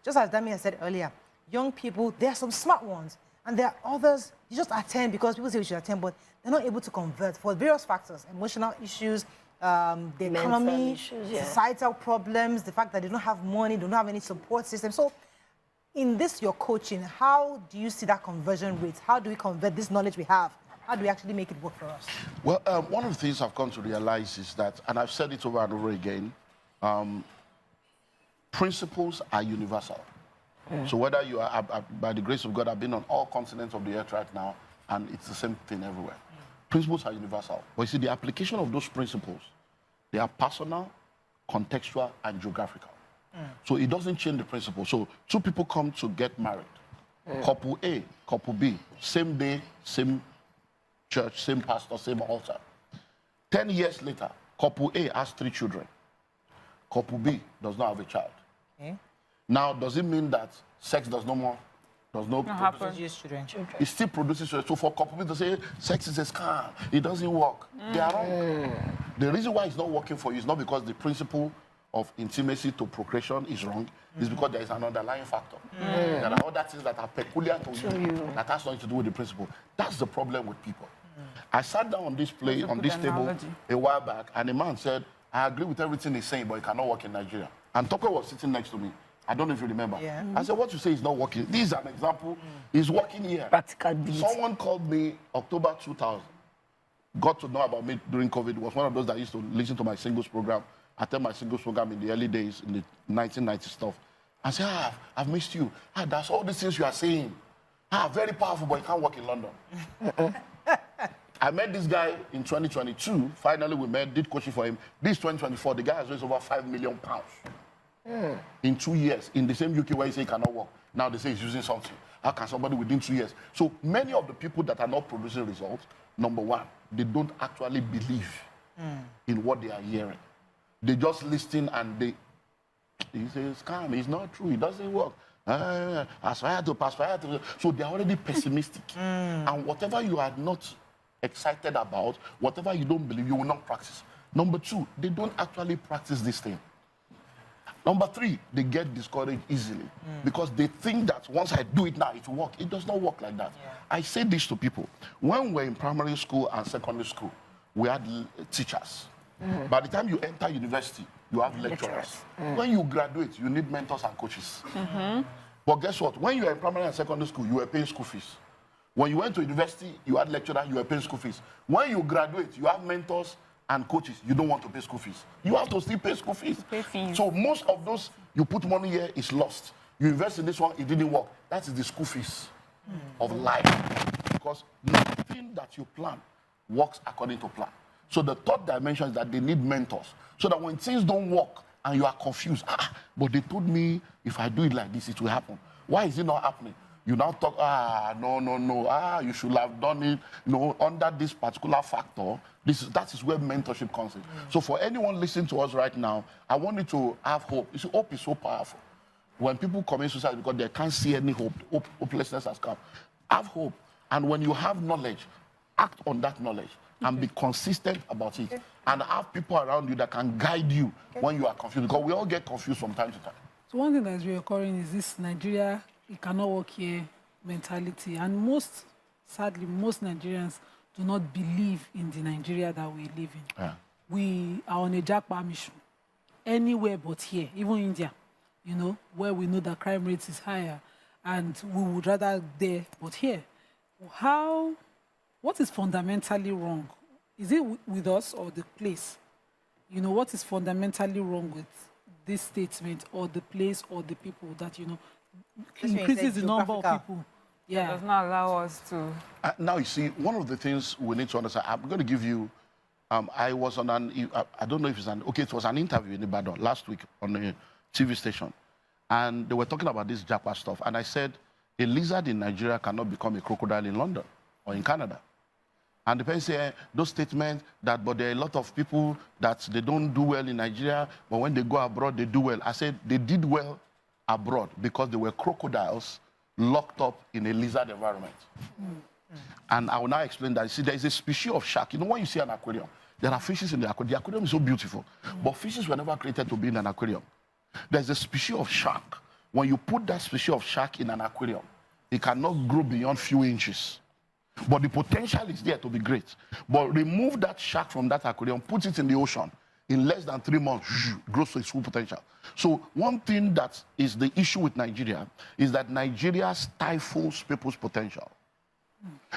just as Dami said earlier, young people, there are some smart ones, and there are others, you just attend because people say we should attend, but they're not able to convert for various factors, emotional issues, the economy, issues, societal problems, the fact that they don't have money, they don't have any support system. So in this, your coaching, how do you see that conversion rate? How do we convert this knowledge we have? How do we actually make it work for us? Well, one of the things I've come to realize is that, and I've said it over and over again, principles are universal. So whether you are, by the grace of God, I've been on all continents of the earth right now, and it's the same thing everywhere. Principles are universal. But you see, the application of those principles, they are personal, contextual, and geographical. So it doesn't change the principle. So two people come to get married. Couple A, couple B, same day, same church, same pastor, same altar. 10 years later, couple A has 3 children. Couple B does not have a child. Now, does it mean that sex does no Produce children. It still produces children. So for couple B to say sex is a scam, it doesn't work, they are wrong. The reason why it's not working for you is not because the principle of intimacy to procreation is wrong, it's because there is an underlying factor. There are other things that are peculiar to you that has nothing to do with the principle. That's the problem with people. I sat down on this table a while back, and a man said, I agree with everything he's saying, but it cannot work in Nigeria. And Toko was sitting next to me. I don't know if you remember. I said, what you say is not working. This is an example. It's working here. Someone called me October 2000. Got to know about me during COVID. It was one of those that used to listen to my singles program. Attend my singles program in the early days, in the 1990 stuff. I said, I've missed you. That's all these things you are saying. Very powerful, but it can't work in London. I met this guy in 2022. Finally, we met, did coaching for him. This 2024, the guy has raised over £5 million in 2 years in the same UK where he say he cannot work. Now they say he's using something. How can somebody within 2 years? So many of the people that are not producing results, number one, they don't actually believe in what they are hearing. They just listen and he says, scam, it's not true, it doesn't work. Aspire to pass, so they're already pessimistic. And whatever you are not excited about, whatever you don't believe, you will not practice. Number two, they don't actually practice this thing. Number three, they get discouraged easily because they think that once I do it now, it will work. It does not work like that. I say this to people. When we're in primary school and secondary school, we had teachers. By the time you enter university, you have lecturers. When you graduate, you need mentors and coaches. But guess what? When you are in primary and secondary school, you were paying school fees. When you went to university, you had lecturers, you were paying school fees. When you graduate, you have mentors and coaches. You don't want to pay school fees. You have to still pay school fees. So most of those, you put money here, is lost. You invest in this one, it didn't work. That is the school fees of life. Because nothing that you plan works according to plan. So the third dimension is that they need mentors. So that when things don't work and you are confused, but they told me if I do it like this, it will happen. Why is it not happening? You now talk, no, you should have done it, under this particular factor. That is where mentorship comes in. So for anyone listening to us right now, I want you to have hope. You see, hope is so powerful. When people commit suicide because they can't see any hope, hopelessness has come. Have hope. And when you have knowledge, act on that knowledge and be consistent about it. And have people around you that can guide you when you are confused. Because we all get confused from time to time. So one thing that's reoccurring is this Nigeria, it cannot work here mentality. And sadly, most Nigerians do not believe in the Nigeria that we live in. We are on a jackpot mission. Anywhere but here, even India, where we know that crime rate is higher. And we would rather there but here. What is fundamentally wrong? Is it with us or the place? What is fundamentally wrong with this statement or the place or the people that, increases the number of people? It does not allow us to... now, you see, one of the things we need to understand, I'm going to give you, I was on I don't know if it was an interview in Ibadan last week on a TV station. And they were talking about this jackpot stuff. And I said, a lizard in Nigeria cannot become a crocodile in London or in Canada. And the person said, those statements but there are a lot of people that they don't do well in Nigeria, but when they go abroad, they do well. I said, they did well abroad because they were crocodiles locked up in a lizard environment. And I will now explain that. See, there is a species of shark. When you see an aquarium, there are fishes in the aquarium. The aquarium is so beautiful. But fishes were never created to be in an aquarium. There's a species of shark when you put that species of shark in an aquarium, it cannot grow beyond few inches. But the potential is there to be great. But remove that shark from that aquarium, put it in the ocean. In less than 3 months, grows to its full potential. So one thing that is the issue with Nigeria is that Nigeria stifles people's potential.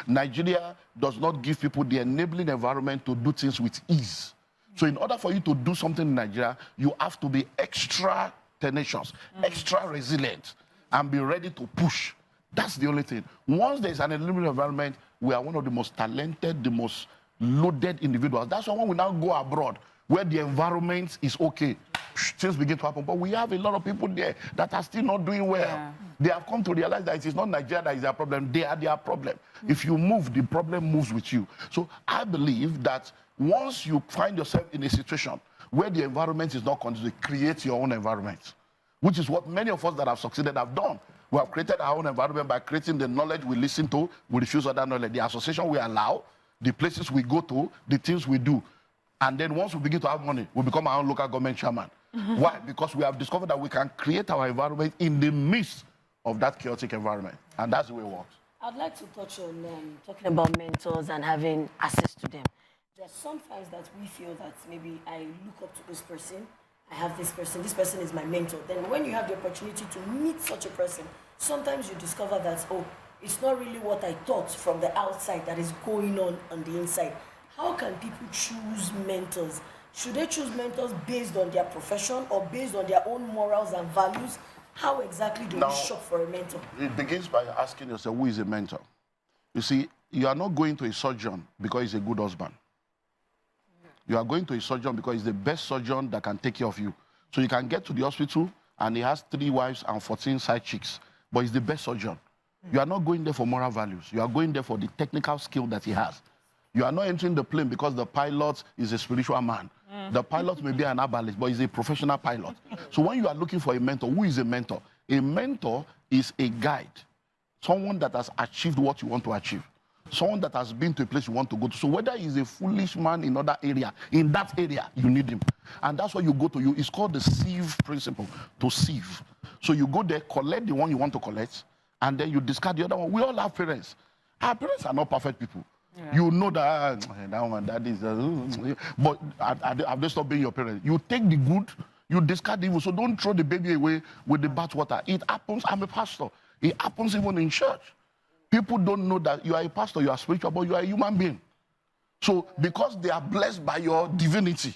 Nigeria does not give people the enabling environment to do things with ease. So in order for you to do something in Nigeria, you have to be extra tenacious, extra resilient, and be ready to push. That's the only thing. Once there's an enabling environment, we are one of the most talented, the most loaded individuals. That's why when we now go abroad, where the environment is okay, things begin to happen. But we have a lot of people there that are still not doing well. Yeah. They have come to realize that it is not Nigeria that is their problem. They are their problem. If you move, the problem moves with you. So I believe that once you find yourself in a situation where the environment is not conducive, create your own environment, which is what many of us that have succeeded have done. We have created our own environment by creating the knowledge we listen to, we refuse other knowledge, the association we allow, the places we go to, the things we do. And then once we begin to have money, we become our own local government chairman. Why? Because we have discovered that we can create our environment in the midst of that chaotic environment. And that's the way it works. I'd like to touch on talking about mentors and having access to them. There's sometimes that we feel that maybe I look up to this person, I have this person is my mentor. Then when you have the opportunity to meet such a person, sometimes you discover that, oh, it's not really what I thought from the outside that is going on the inside. How can people choose mentors? Should they choose mentors based on their profession or based on their own morals and values? How exactly do we shop for a mentor? It begins by asking yourself, who is a mentor? You see, you are not going to a surgeon because he's a good husband. You are going to a surgeon because he's the best surgeon that can take care of you. So you can get to the hospital and he has 3 wives and 14 side chicks, but he's the best surgeon. You are not going there for moral values. You are going there for the technical skill that he has. You are not entering the plane because the pilot is a spiritual man. The pilot may be an herbalist, but he's a professional pilot. So when you are looking for a mentor, who is a mentor? A mentor is a guide, someone that has achieved what you want to achieve, someone that has been to a place you want to go to. So whether he's a foolish man in another area, in that area, you need him. And that's why you go to. It's called the sieve principle, to sieve. So you go there, collect the one you want to collect, and then you discard the other one. We all have parents. Our parents are not perfect people. Yeah. You know that one, that is, but have they stopped being your parents? You take the good, you discard the evil. So don't throw the baby away with the bathwater. It happens. I'm a pastor. It happens even in church. People don't know that you are a pastor, you are spiritual, but you are a human being. So because they are blessed by your divinity,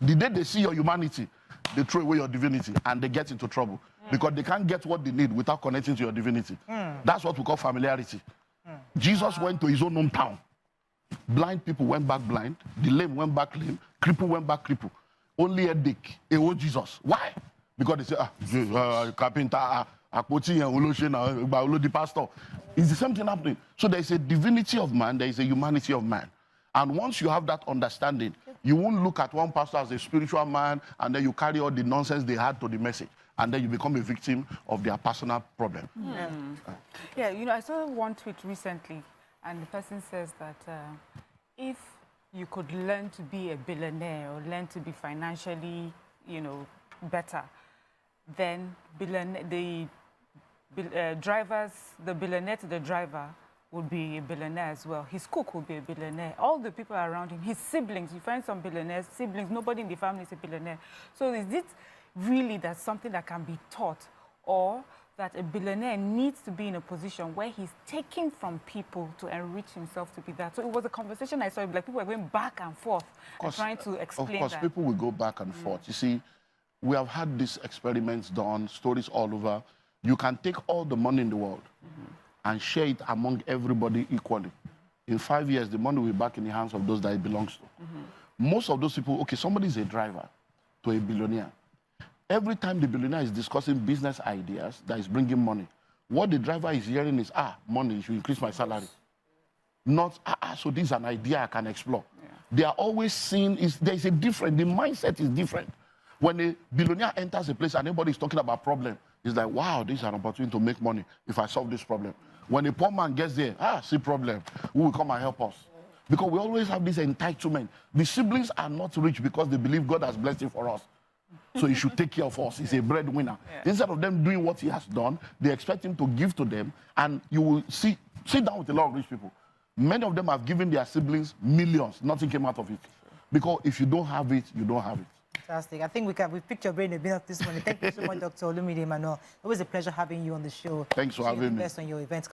the day they see your humanity, they throw away your divinity and they get into trouble because they can't get what they need without connecting to your divinity. That's what we call familiarity. Jesus went to his own hometown. Blind people went back blind. The lame went back lame. Cripple went back cripple. Only a dick. Oh, Jesus. Why? Because they say, carpenter, the pastor. It's the same thing happening. So there is a divinity of man. There is a humanity of man. And once you have that understanding, you won't look at one pastor as a spiritual man and then you carry all the nonsense they had to the message. And then you become a victim of their personal problem. Yeah, you know, I saw one tweet recently. And the person says that if you could learn to be a billionaire or learn to be financially, you know, better, then the billionaire to the driver would be a billionaire as well. His cook would be a billionaire. All the people around him, his siblings, you find some billionaires, siblings, nobody in the family is a billionaire. So is it really that something that can be taught, or that a billionaire needs to be in a position where he's taking from people to enrich himself to be that? So it was a conversation I saw, like people were going back and forth and trying to explain that. Of course, people will go back and forth. You see, we have had these experiments done, stories all over. You can take all the money in the world and share it among everybody equally. In 5 years, the money will be back in the hands of those that it belongs to. Most of those people, okay, somebody is a driver to a billionaire. Every time the billionaire is discussing business ideas that is bringing money, what the driver is hearing is, money, you should increase my salary. Not, so this is an idea I can explore. Yeah. They are always seeing, there is a different, the mindset is different. When a billionaire enters a place and everybody is talking about problem, it's like, wow, this is an opportunity to make money if I solve this problem. When a poor man gets there, see problem, who will come and help us? Because we always have this entitlement. The siblings are not rich because they believe God has blessed it for us. so he should take care of us. He's a breadwinner. Yeah. Instead of them doing what he has done, they expect him to give to them, and you will sit down with a lot of rich people. Many of them have given their siblings millions. Nothing came out of it. Because if you don't have it, you don't have it. Fantastic. I think we've picked your brain a bit this morning. Thank you so much, Dr. Olumide Emmanuel. Always a pleasure having you on the show. Thanks for having me. Best on your events.